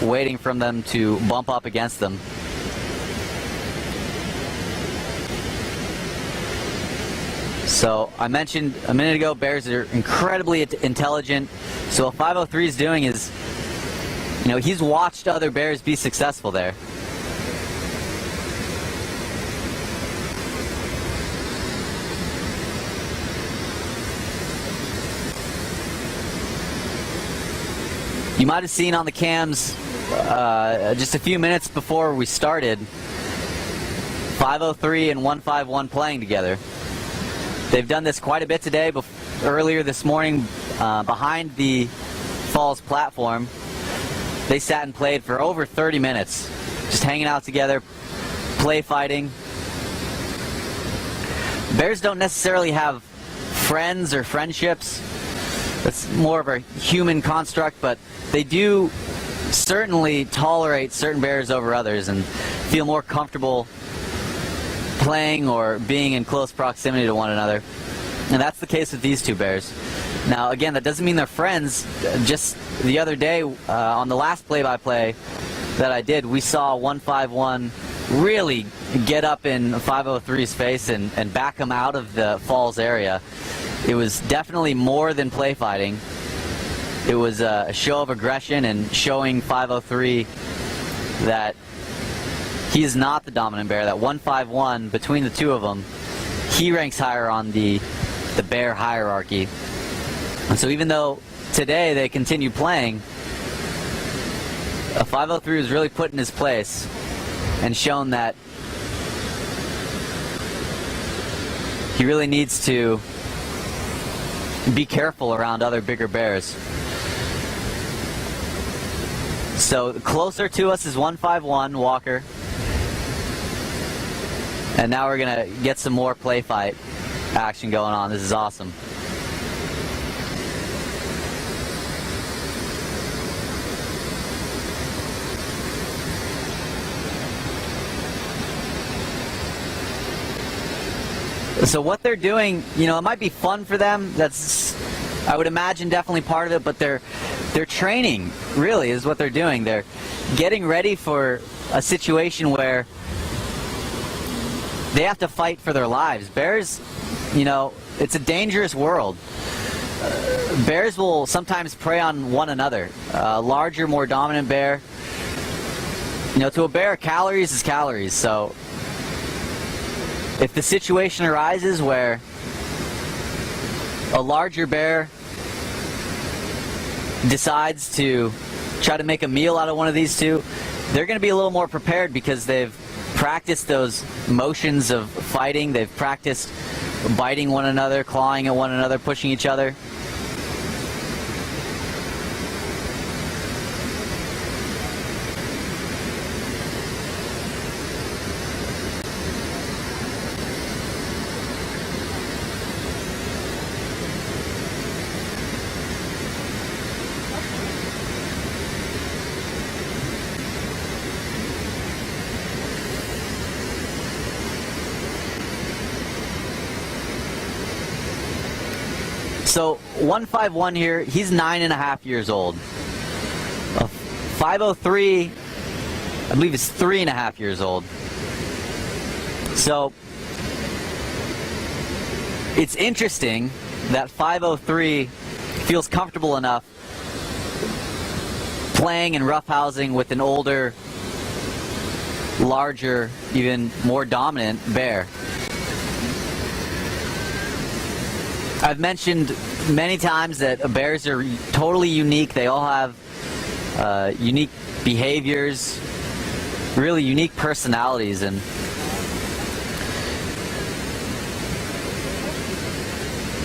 waiting for them to bump up against them. So I mentioned a minute ago, bears are incredibly intelligent. So what 503 is doing is, he's watched other bears be successful there. You might have seen on the cams just a few minutes before we started, 503 and 151 playing together. They've done this quite a bit today. Earlier this morning, behind the falls platform, they sat and played for over 30 minutes, just hanging out together, play fighting. Bears don't necessarily have friends or friendships. That's more of a human construct, but they do certainly tolerate certain bears over others and feel more comfortable playing or being in close proximity to one another. And that's the case with these two bears. Now, again, that doesn't mean they're friends. Just the other day, on the last play-by-play that I did, we saw 151 really get up in 503's face and back him out of the falls area. It was definitely more than play fighting. It was a show of aggression and showing 503 that he is not the dominant bear. That 151, between the two of them, he ranks higher on the bear hierarchy. And so even though today they continue playing, a 503 was really put in his place and shown that he really needs to be careful around other bigger bears. So closer to us is 151, Walker. And now we're going to get some more play fight action going on. This is awesome. So what they're doing, it might be fun for them. That's, I would imagine, definitely part of it, but they're training, really, is what they're doing. They're getting ready for a situation where they have to fight for their lives. Bears, it's a dangerous world. Bears will sometimes prey on one another. A larger, more dominant bear, to a bear, calories is calories. So if the situation arises where a larger bear decides to try to make a meal out of one of these two, they're going to be a little more prepared because they've practiced those motions of fighting. They've practiced biting one another, clawing at one another, pushing each other. So 151 here, he's 9.5 years old. 503, I believe, is 3.5 years old. So it's interesting that 503 feels comfortable enough playing and roughhousing with an older, larger, even more dominant bear. I've mentioned many times that bears are totally unique. They all have unique behaviors, really unique personalities, and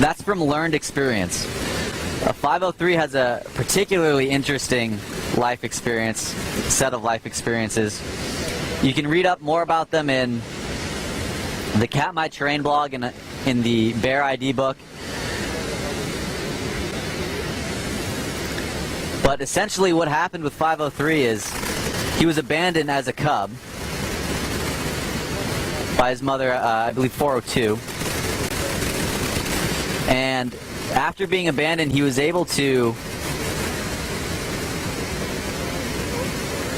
that's from learned experience. 503 has a particularly interesting life experience, set of life experiences. You can read up more about them in the Cat My Terrain blog and in the Bear ID book. But essentially what happened with 503 is he was abandoned as a cub by his mother, I believe 402. And after being abandoned, he was able to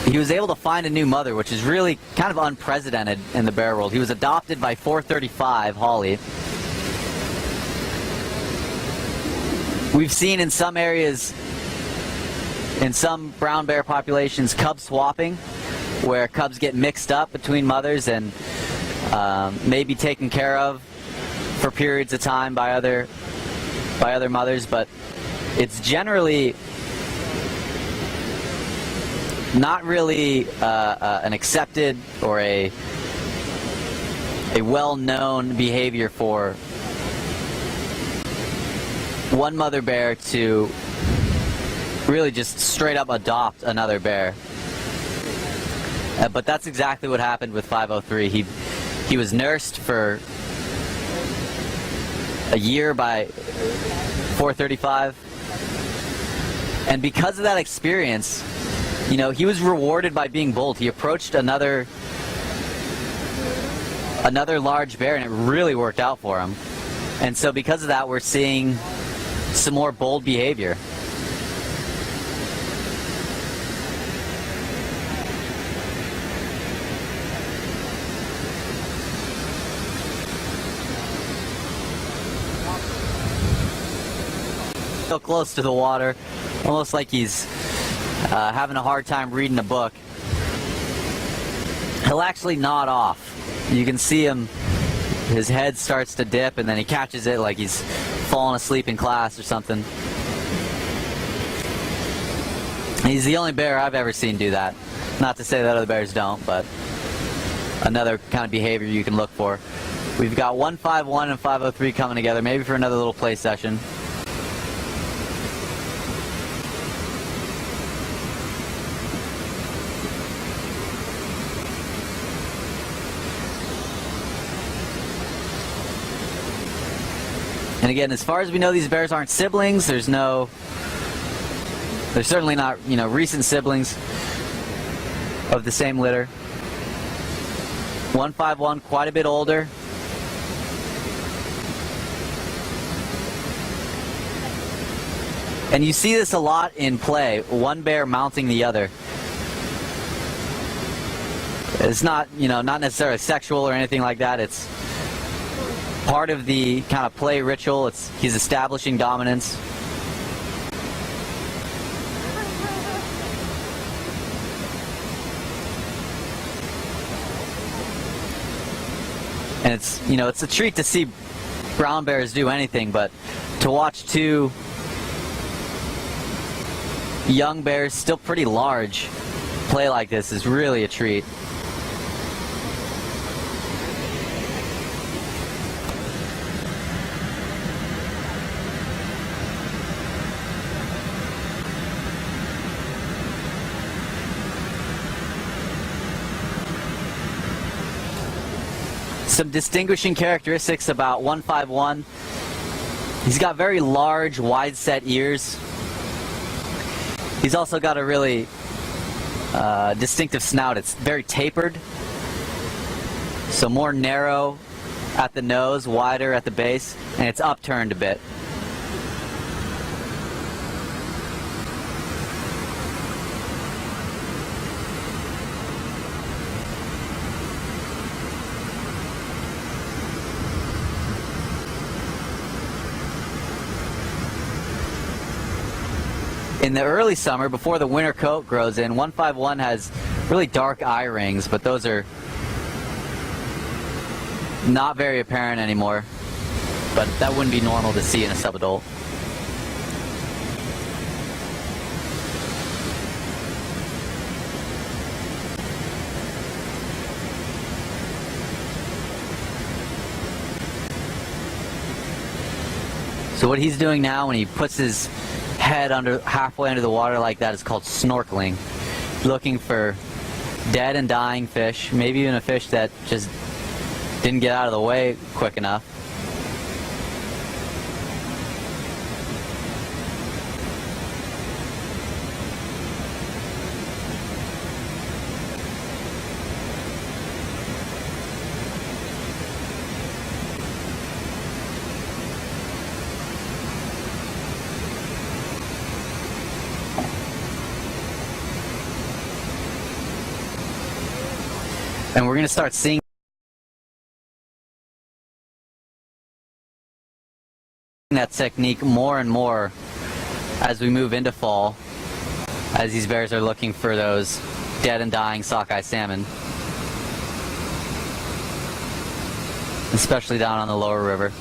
he was able to find a new mother, which is really kind of unprecedented in the bear world. He was adopted by 435 Holly. We've seen in some areas, in some brown bear populations, cub swapping, where cubs get mixed up between mothers and may be taken care of for periods of time by other mothers, but it's generally not really an accepted or a well-known behavior for one mother bear to really just straight up adopt another bear. But that's exactly what happened with 503. He was nursed for a year by 435, and because of that experience, you know, he was rewarded by being bold. He approached another large bear, and it really worked out for him. And so because of that, we're seeing some more bold behavior. So close to the water, almost like he's having a hard time reading a book. He'll actually nod off. You can see him, his head starts to dip, and then he catches it like he's falling asleep in class or something. He's the only bear I've ever seen do that. Not to say that other bears don't, but another kind of behavior you can look for. We've got 151 and 503 coming together, maybe for another little play session. And again, as far as we know, these bears aren't siblings. They're certainly not, you know, recent siblings of the same litter. 151, quite a bit older. And you see this a lot in play, one bear mounting the other. It's not, you know, not necessarily sexual or anything like that. It's part of the kind of play ritual. He's establishing dominance. And it's, you know, it's a treat to see brown bears do anything, but to watch two young bears, still pretty large, play like this is really a treat. Some distinguishing characteristics about 151. He's got very large, wide-set ears. He's also got a really distinctive snout. It's very tapered, so more narrow at the nose, wider at the base, and it's upturned a bit. In the early summer, before the winter coat grows in, 151 has really dark eye rings, but those are not very apparent anymore. But that wouldn't be normal to see in a subadult. So what he's doing now when he puts his head halfway under the water like that is called snorkeling. Looking for dead and dying fish, maybe even a fish that just didn't get out of the way quick enough. And we're going to start seeing that technique more and more as we move into fall, as these bears are looking for those dead and dying sockeye salmon, especially down on the lower river.